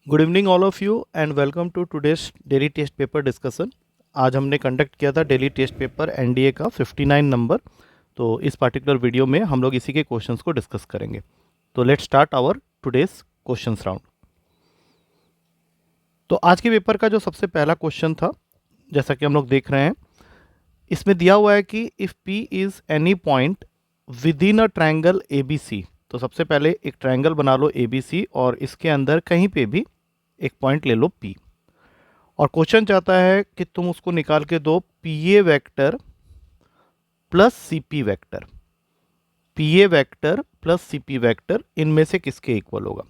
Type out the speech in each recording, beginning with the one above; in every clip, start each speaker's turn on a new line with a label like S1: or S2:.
S1: Good evening all of you and welcome to today's daily test paper discussion. आज हमने conduct किया था daily test paper NDA का 59 number. तो इस पार्टिकुलर वीडियो में हम लोग इसी के क्वेश्चंस को डिस्कस करेंगे। तो let's start our today's questions round. तो आज के पेपर का जो सबसे पहला क्वेश्चन था, जैसा कि हम लोग देख रहे हैं, इसमें दिया हुआ है कि if P is any point within a triangle A B C. तो सबसे पहले एक ट्रायंगल बना लो ए बी सी और इसके अंदर कहीं पे भी एक पॉइंट ले लो पी, और क्वेश्चन चाहता है कि तुम उसको निकाल के दो P A vector plus C P vector. P A vector plus C P vector इनमें से किसके इक्वल होगा।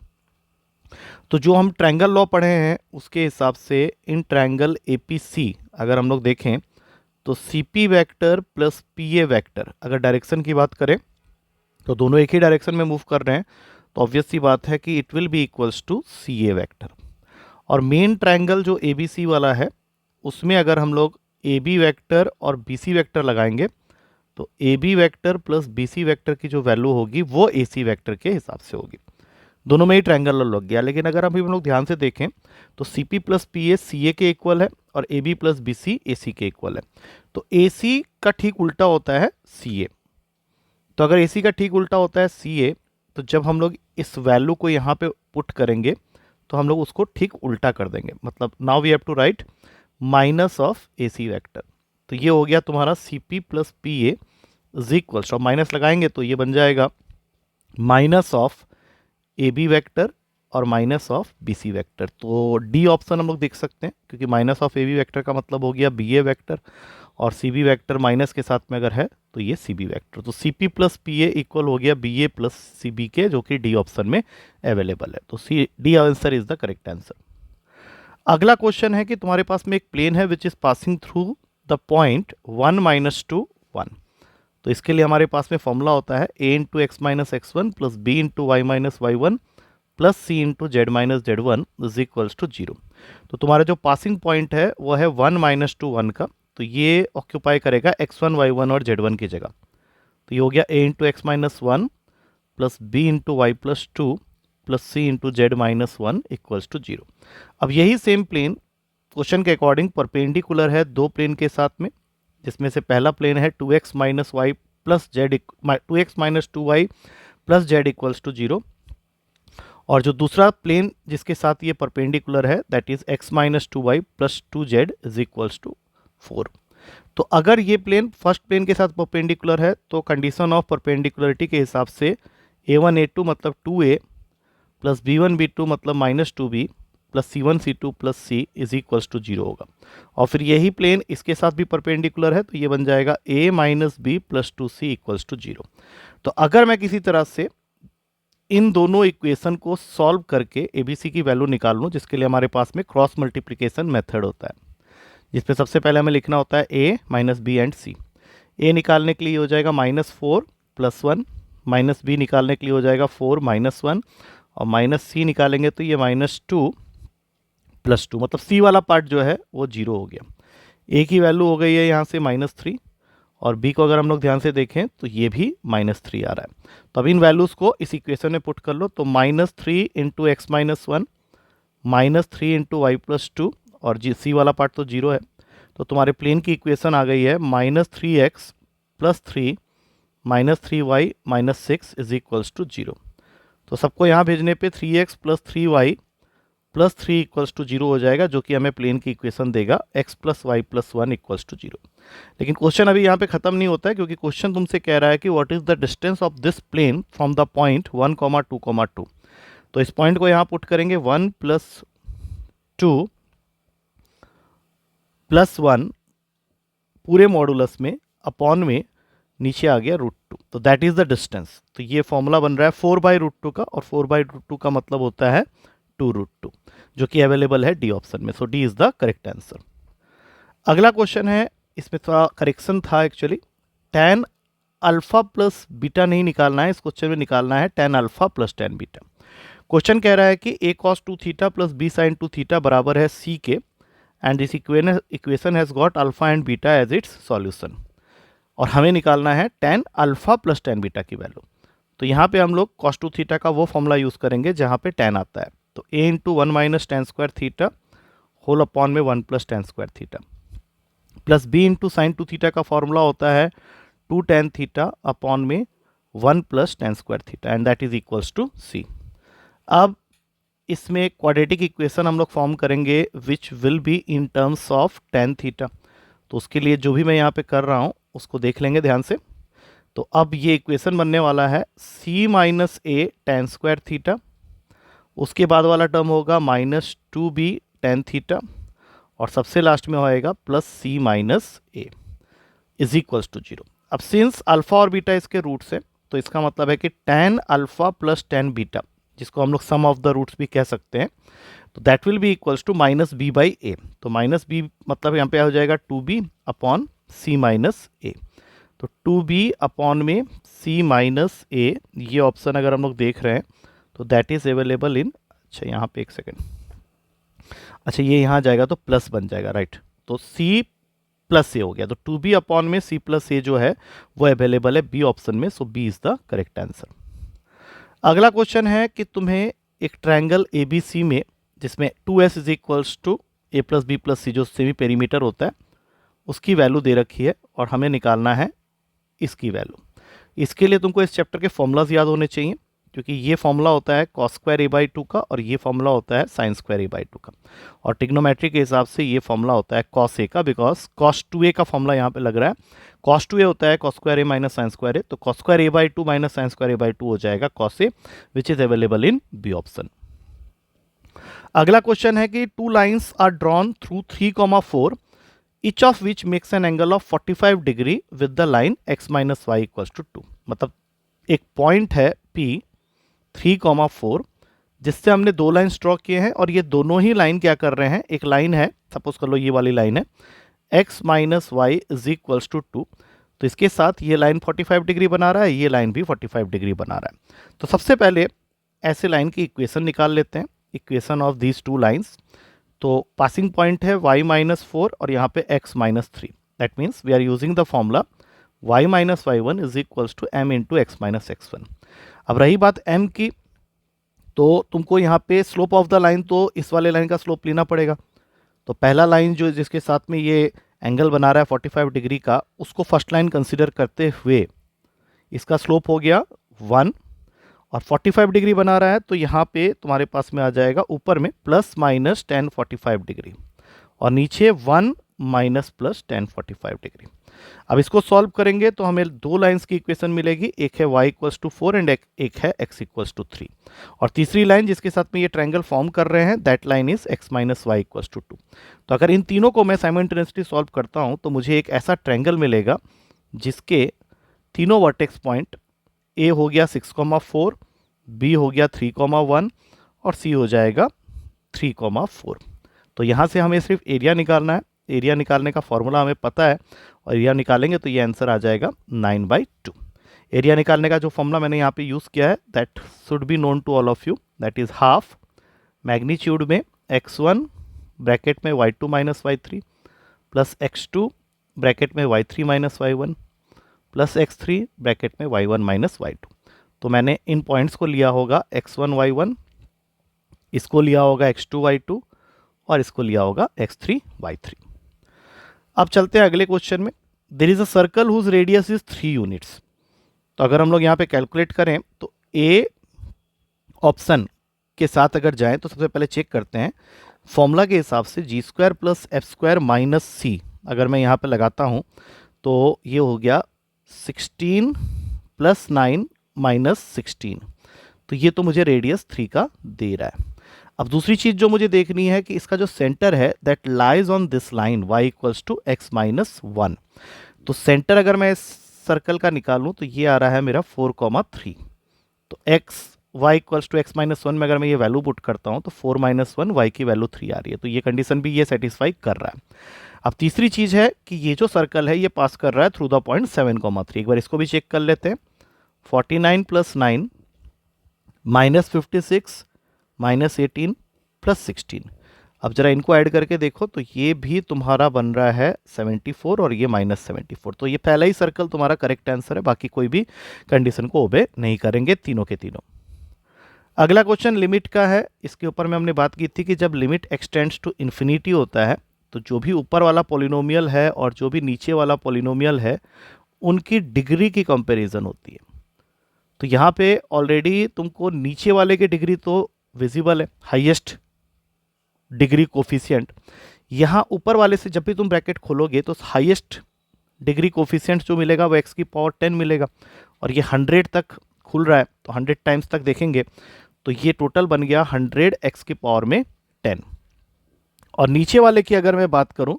S1: तो जो हम ट्रायंगल लॉ पढ़े हैं उसके हिसाब से in triangle A P C अगर हम लोग देखें तो C P vector plus P A vector, अगर डायरेक्शन की बात करें तो दोनों एक ही डायरेक्शन में मूव कर रहे हैं, तो ऑब्वियस सी बात है कि it will be equals to C A vector. और मेन ट्रायंगल जो ए बी सी वाला है उसमें अगर हम लोग ए बी वैक्टर और बी सी वैक्टर लगाएंगे तो A B vector plus B C vector की जो वैल्यू होगी वो ए सी वैक्टर के हिसाब से होगी। दोनों में ही ट्रायंगल लग गया, लेकिन अगर अभी हम लोग ध्यान से देखें तो C P plus P A C A के इक्वल है और A B plus B C A C के इक्वल है। तो ए सी का ठीक उल्टा होता है सी ए। तो अगर ए सी का ठीक उल्टा होता है सी ए, तो जब हम लोग इस वैल्यू को यहाँ पे पुट करेंगे तो हम लोग उसको ठीक उल्टा कर देंगे। मतलब now we have to write minus of A C vector. तो ये हो गया तुम्हारा C P plus P A is equals, और माइनस लगाएंगे तो ये बन जाएगा minus of A B vector और minus of B C vector. तो डी ऑप्शन हम लोग देख सकते हैं, क्योंकि minus of A B vector का मतलब हो गया बी ए वैक्टर, और सी बी वैक्टर माइनस के साथ में अगर है तो ये सी बी वैक्टर। तो C P plus P A equal हो गया B A plus C B के, जो कि डी ऑप्शन में अवेलेबल है। तो C D answer is the correct answer. अगला क्वेश्चन है कि तुम्हारे पास में एक प्लेन है which is passing through the point 1 - 2 1। तो इसके लिए हमारे पास में फॉर्मूला होता है a into x minus x one plus b into y minus y one plus c into z minus z one is equals to 0। तो तुम्हारा जो पासिंग पॉइंट है वो है 1 - 2 1 का, तो ये ऑक्यूपाई करेगा x1 y1 और z1 की जगह। तो ये हो गया a into x minus one plus b into y plus two plus c into z minus one equals to 0। अब यही सेम प्लेन क्वेश्चन के अकॉर्डिंग परपेंडिकुलर है दो प्लेन के साथ में, जिसमें से पहला प्लेन है 2x minus y plus z 2x minus 2y plus z equals to 0, और जो दूसरा प्लेन जिसके साथ ये परपेंडिकुलर है that is x minus 2y plus 2z is equals to 4। तो अगर ये प्लेन फर्स्ट प्लेन के साथ परपेंडिकुलर है तो कंडीशन ऑफ परपेंडिकुलरिटी के हिसाब से a1 a2 मतलब 2a प्लस b1 b2 मतलब minus 2b plus c1 c2 plus c is equals to 0 होगा। और फिर यही प्लेन इसके साथ भी परपेंडिकुलर है तो ये बन जाएगा a minus b plus 2c equals to 0। तो अगर मैं किसी तरह से इन दोनों इक्वेशन को सॉल्व करके एबीसी की वैल्यू निकाल लूँ, जिसके लिए हमारे पास में क्रॉस मल्टीप्लिकेशन मेथड होता है, जिसमें सबसे पहले हमें लिखना होता है a minus b and c. a निकालने के लिए हो जाएगा -4 + 1, माइनस बी निकालने के लिए हो जाएगा 4 - 1, और माइनस सी निकालेंगे तो ये -2 + 2, मतलब सी वाला पार्ट जो है वो 0 हो गया। a की वैल्यू हो गई है यहाँ से -3, और b को अगर हम लोग ध्यान से देखें तो ये भी -3 आ रहा है। तो अब इन वैल्यूज़ को इस इक्वेशन में पुट कर लो, तो -3 into x minus one -3 into y plus two, और जी सी वाला पार्ट तो 0 है, तो तुम्हारे प्लेन की इक्वेशन आ गई है -3x plus 3 -3y -6 is equals to 0। तो सबको यहाँ भेजने पे 3x plus 3y plus 3 equals to 0 हो जाएगा, जो कि हमें प्लेन की इक्वेशन देगा x plus y plus 1 equals to 0। लेकिन क्वेश्चन अभी यहाँ पे ख़त्म नहीं होता है, क्योंकि क्वेश्चन तुमसे कह रहा है कि what is the distance of this plane from the point 1, 2, 2। तो इस पॉइंट को यहाँ पुट करेंगे 1 + 2 + 1 पूरे मॉडुलस में अपॉन में नीचे आ गया √2, तो दैट इज़ द डिस्टेंस। तो ये फॉर्मूला बन रहा है 4/√2 का, और 4/√2 का मतलब होता है 2√2, जो कि अवेलेबल है डी ऑप्शन में। So D is the correct answer. अगला क्वेश्चन है, इसमें थोड़ा करेक्शन था actually. tan alpha plus beta नहीं निकालना है, इस क्वेश्चन में निकालना है tan alpha plus tan beta. Question कह रहा है कि a cos 2 theta plus b sin 2 theta बराबर है c के, and this equation has got alpha and beta as its solution, और हमें निकालना है tan alpha plus tan beta की वैल्यू। तो यहाँ पे हम लोग cos 2 थीटा का वो फॉर्मूला यूज़ करेंगे जहाँ पे tan आता है, तो a into 1 minus tan square theta whole upon में 1 plus tan square theta plus b into sine 2 theta का फॉर्मूला होता है 2 टेन थीटा अपॉन में 1 plus tan square theta and that is equals to c। अब इसमें quadratic equation हम लोग form करेंगे which will be in terms of tan theta. तो उसके लिए जो भी मैं यहाँ पे कर रहा हूँ उसको देख लेंगे ध्यान से। तो अब ये इक्वेशन बनने वाला है c माइनस ए टेन स्क्वायर थीटा, उसके बाद वाला टर्म होगा माइनस 2b टेन थीटा और सबसे लास्ट में होएगा plus c minus a is equals to 0। अब सिंस अल्फ़ा और बीटा इसके रूट्स है तो इसका मतलब है कि tan alpha plus tan beta, जिसको हम लोग सम ऑफ द रूट्स भी कह सकते हैं, तो that will be equals to minus B by A. तो माइनस बी मतलब यहाँ पे हो जाएगा 2b अपॉन सी माइनस ए। तो 2b अपॉन में c माइनस ए, ये ऑप्शन अगर हम लोग देख रहे हैं तो दैट इज़ अवेलेबल इन, अच्छा यहाँ पे एक सेकेंड, अच्छा ये यहाँ जाएगा तो प्लस बन जाएगा, राइट। तो c प्लस ए हो गया, तो 2b अपॉन में c प्लस ए जो है वो अवेलेबल है बी ऑप्शन में, so B is the correct answer. अगला क्वेश्चन है कि तुम्हें एक ट्रायंगल ए बी सी में जिसमें 2s is equals to A plus B plus C, जो सेमी पेरीमीटर होता है, उसकी वैल्यू दे रखी है और हमें निकालना है इसकी वैल्यू। इसके लिए तुमको इस चैप्टर के फॉर्मूलाज याद होने चाहिए, क्योंकि ये फॉर्मूला होता है cos square A by to का और ये फॉर्मूला होता है sign square A by to का, और टिग्नोमेट्री के हिसाब से ये फॉर्मूला होता है कॉस ए का, बिकॉज कॉस टू ए का फॉर्मूला यहाँ पे लग रहा है। कॉस टू ए होता है cos square A minus sine square A, तो cos square A by two minus sine square A by two हो जाएगा cos A, which is available in B option. अगला क्वेश्चन है कि two lines are drawn through 3,4 each of which makes an angle of 45 degree with the line x minus y equals to 2। मतलब एक point है P 3,4 जिससे हमने दो line draw किए हैं और ये दोनों ही लाइन क्या कर रहे हैं, एक लाइन है, सपोज कर लो ये वाली लाइन है x minus y is equals to 2, तो इसके साथ ये लाइन 45 डिग्री बना रहा है, ये लाइन भी 45 डिग्री बना रहा है। तो सबसे पहले ऐसे लाइन की इक्वेशन निकाल लेते हैं, equation of these two lines. तो पासिंग पॉइंट है y माइनस 4 और यहाँ पे x minus 3, that means we are using the formula y minus y one is equals to m into x minus x one. अब रही बात m की, तो तुमको यहाँ पे स्लोप ऑफ द लाइन तो इस वाले लाइन का स्लोप लेना पड़ेगा। तो पहला लाइन जो जिसके साथ में ये एंगल बना रहा है 45 डिग्री का, उसको फर्स्ट लाइन कंसिडर करते हुए इसका स्लोप हो गया 1 और 45 डिग्री बना रहा है, तो यहाँ पे तुम्हारे पास में आ जाएगा ऊपर में प्लस माइनस टेन 45 डिग्री और नीचे 1 माइनस प्लस टेन 45 डिग्री। अब इसको सॉल्व करेंगे तो हमें दो लाइंस की इक्वेशन मिलेगी, एक है y इक्वल्स टू 4 एंड एक है x इक्वल्स टू 3, और तीसरी लाइन जिसके साथ में ये ट्रायंगल फॉर्म कर रहे हैं that line is x minus y equals to 2। तो अगर इन तीनों को मैं साइमल्टेनियसली सॉल्व करता हूँ तो मुझे एक ऐसा ट्रायंगल मिलेगा जिसके तीनों वर्टेक्स पॉइंट a हो गया 6,4, b हो गया 3,1 और c हो जाएगा 3,4। तो यहाँ से हमें सिर्फ एरिया निकालना है, एरिया निकालने का फॉर्मूला हमें पता है और एरिया निकालेंगे तो ये आंसर आ जाएगा 9/2। एरिया निकालने का जो फॉर्मूला मैंने यहाँ पे यूज़ किया है that should be known to all of you, that is half magnitude में x1 ब्रैकेट में y2 minus y3 plus x2 bracket में y3 minus y1 plus x3 bracket में y1 माइनस y2। तो मैंने इन पॉइंट्स को लिया होगा x1 y1, इसको लिया होगा x2 y2 और इसको लिया होगा x3 y3। अब चलते हैं अगले क्वेश्चन में। There is a circle whose radius is 3 units. तो अगर हम लोग यहाँ पे कैलकुलेट करें तो ए ऑप्शन के साथ अगर जाएं तो सबसे पहले चेक करते हैं फॉर्मूला के हिसाब से G square plus F square minus C, अगर मैं यहाँ पे लगाता हूँ तो ये हो गया 16 प्लस 9 माइनस 16, तो ये तो मुझे रेडियस 3 का दे रहा है। अब दूसरी चीज़ जो मुझे देखनी है कि इसका जो सेंटर है that lies on this line y equals to x minus 1। तो सेंटर अगर मैं इस सर्कल का निकालूं तो ये आ रहा है मेरा 4,3। तो y equals to x minus 1 में अगर मैं ये वैल्यू पुट करता हूं तो 4 माइनस 1 y की वैल्यू 3 आ रही है, तो ये कंडीशन भी ये सेटिस्फाई कर रहा है। अब तीसरी चीज़ है कि ये जो सर्कल है ये पास कर रहा है थ्रू द पॉइंट 7,3। एक बार इसको भी चेक कर लेते हैं। 49 प्लस 9 माइनस 56 माइनस 18 प्लस 16। अब जरा इनको ऐड करके देखो तो ये भी तुम्हारा बन रहा है 74 और ये माइनस 74। तो ये पहला ही सर्कल तुम्हारा करेक्ट आंसर है, बाकी कोई भी कंडीशन को ओबे नहीं करेंगे तीनों के तीनों। अगला क्वेश्चन लिमिट का है। इसके ऊपर में हमने बात की थी कि जब लिमिट एक्सटेंड्स टू इन्फिनिटी होता है तो जो भी ऊपर वाला पॉलिनोमियल है और जो भी नीचे वाला पॉलिनोमियल है उनकी डिग्री की कंपैरिजन होती है। तो यहाँ पे ऑलरेडी तुमको नीचे वाले की डिग्री तो विजिबल है, हाईएस्ट डिग्री कोफिशिएंट। यहाँ ऊपर वाले से जब भी तुम ब्रैकेट खोलोगे तो हाईएस्ट डिग्री कोफिशिएंट जो मिलेगा वो x की पावर 10 मिलेगा, और ये 100 तक खुल रहा है तो 100 टाइम्स तक देखेंगे तो ये टोटल बन गया 100 x की पावर में 10। और नीचे वाले की अगर मैं बात करूं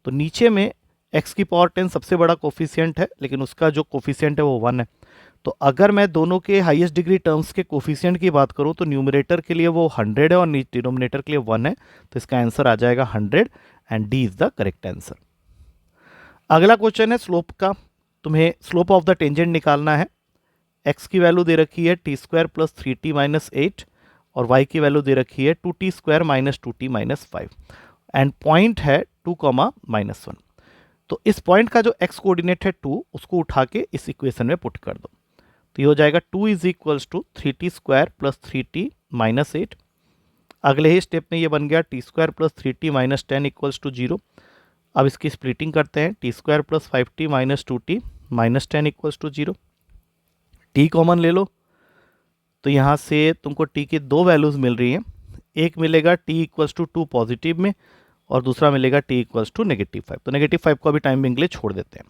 S1: तो नीचे में x की पावर 10 सबसे बड़ा कोफिशिएंट है, लेकिन उसका जो कोफिशिएंट है वो 1 है। तो अगर मैं दोनों के हाईएस्ट डिग्री टर्म्स के कोफिशिएंट की बात करूं तो न्यूमरेटर के लिए वो 100 है और डिनोमिनेटर के लिए 1 है, तो इसका आंसर आ जाएगा 100 and D is the correct answer. अगला क्वेश्चन है स्लोप का। तुम्हें स्लोप ऑफ द टेंजेंट निकालना है। x की वैल्यू दे रखी है T square plus 3t minus 8 और y की वैल्यू दे रखी है 2t square minus 2t minus 5 and point है 2, -1। तो इस पॉइंट का जो x कोऑर्डिनेट है 2 उसको उठा के इस इक्वेशन में पुट कर दो, तो ये हो जाएगा 2 is equals to 3t square plus 3t minus 8। अगले ही स्टेप में ये बन गया t square plus 3t minus 10 equals to 0। अब इसकी स्प्लिटिंग करते हैं, t square plus 5t minus 2t minus 10 equals to 0। T common ले लो तो यहाँ से तुमको टी की दो वैल्यूज़ मिल रही हैं। एक मिलेगा टी इक्वल्स टू 2 पॉजिटिव में और दूसरा मिलेगा टी इक्वल्स टू -5। तो -5 को अभी टाइम बिंग के लिए छोड़ देते हैं।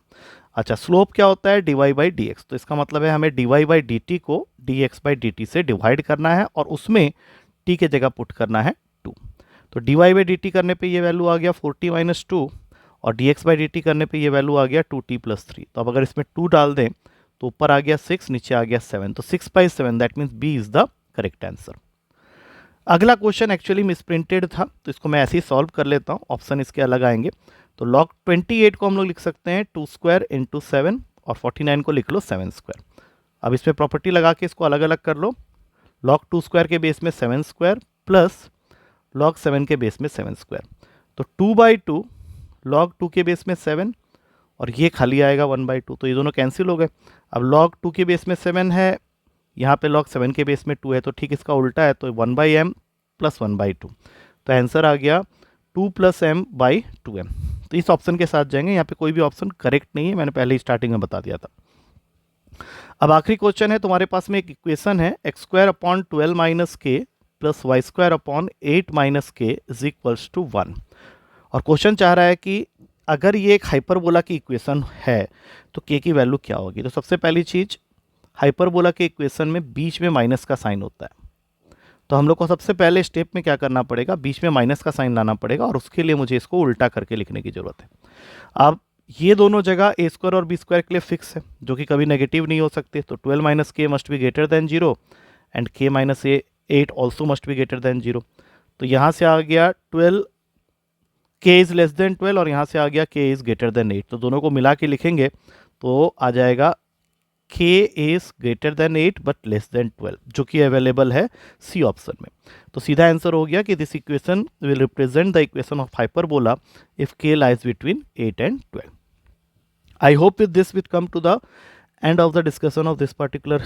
S1: अच्छा, स्लोप क्या होता है? dy by D x. तो इसका मतलब है हमें dy बाई डी टी को dx बाई डी टी से डिवाइड करना है और उसमें t के जगह पुट करना है 2। तो dy बाई डी टी करने पे ये वैल्यू आ गया 4t माइनस 2 और dx बाई डी टी करने पे ये वैल्यू आ गया 2t प्लस 3। तो अब अगर इसमें 2 डाल दें तो ऊपर आ गया 6, नीचे आ गया 7। तो 6/7 that means B is the correct answer. अगला क्वेश्चन एक्चुअली मिसप्रिंटेड था तो इसको मैं ऐसे ही सॉल्व कर लेता हूँ, ऑप्शन इसके अलग आएंगे। तो लॉग 28 को हम लोग लिख सकते हैं 2 स्क्वायर इंटू 7 और 49 को लिख लो 7 स्क्वायर। अब इसमें प्रॉपर्टी लगा के इसको अलग अलग कर लो। लॉग 2 स्क्वायर के बेस में 7 स्क्वायर प्लस लॉग 7 के बेस में 7 स्क्वायर। तो 2/2 लॉग 2 के बेस में 7 और ये खाली आएगा 1/2, तो ये दोनों कैंसिल हो गए। अब लॉग 2 के बेस में 7 है, यहाँ पे लॉग 7 के बेस में 2 है, तो ठीक इसका उल्टा है, तो 1/m प्लस 1/2। तो आंसर आ गया 2 + m/2m। तो इस ऑप्शन के साथ जाएंगे, यहाँ पे कोई भी ऑप्शन करेक्ट नहीं है, मैंने पहले ही स्टार्टिंग में बता दिया था। अब आखिरी क्वेश्चन है, तुम्हारे पास में एक इक्वेशन है x² - k plus y² / 8 - k is equals to 1। और क्वेश्चन चाह रहा है कि अगर ये एक हाइपरबोला की इक्वेशन है तो k की वैल्यू क्या होगी। तो सबसे पहली चीज़, हाइपरबोला के इक्वेशन में बीच में माइनस का साइन होता है, तो हम लोग को सबसे पहले स्टेप में क्या करना पड़ेगा, बीच में माइनस का साइन लाना पड़ेगा और उसके लिए मुझे इसको उल्टा करके लिखने की ज़रूरत है। अब ये दोनों जगह a² और b² के लिए फिक्स है, जो कि कभी नेगेटिव नहीं हो सकते। तो 12 - k must be greater than 0 and k - 8 also must be greater than 0। तो यहाँ से आ गया 12 k इज़ लेस देन 12 और यहाँ से आ गया k इज़ ग्रेटर देन 8। तो दोनों को मिला के लिखेंगे तो आ जाएगा k is greater than 8 but less than 12, जो कि अवेलेबल है सी ऑप्शन में। तो सीधा आंसर हो गया कि this equation will represent the equation of hyperbola if k lies between 8 and 12। I hope with this will come to the end of the discussion of this particular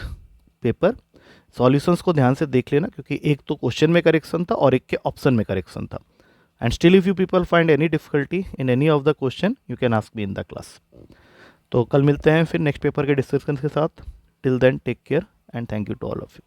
S1: paper. Solutions को ध्यान से देख लेना, क्योंकि एक तो क्वेश्चन में correction था और एक के ऑप्शन में करेक्शन था। And still if you people find any difficulty in any of the question you can ask me in the class. तो कल मिलते हैं फिर नेक्स्ट पेपर के डिस्कशन के साथ। Till then take care and thank you to all of you.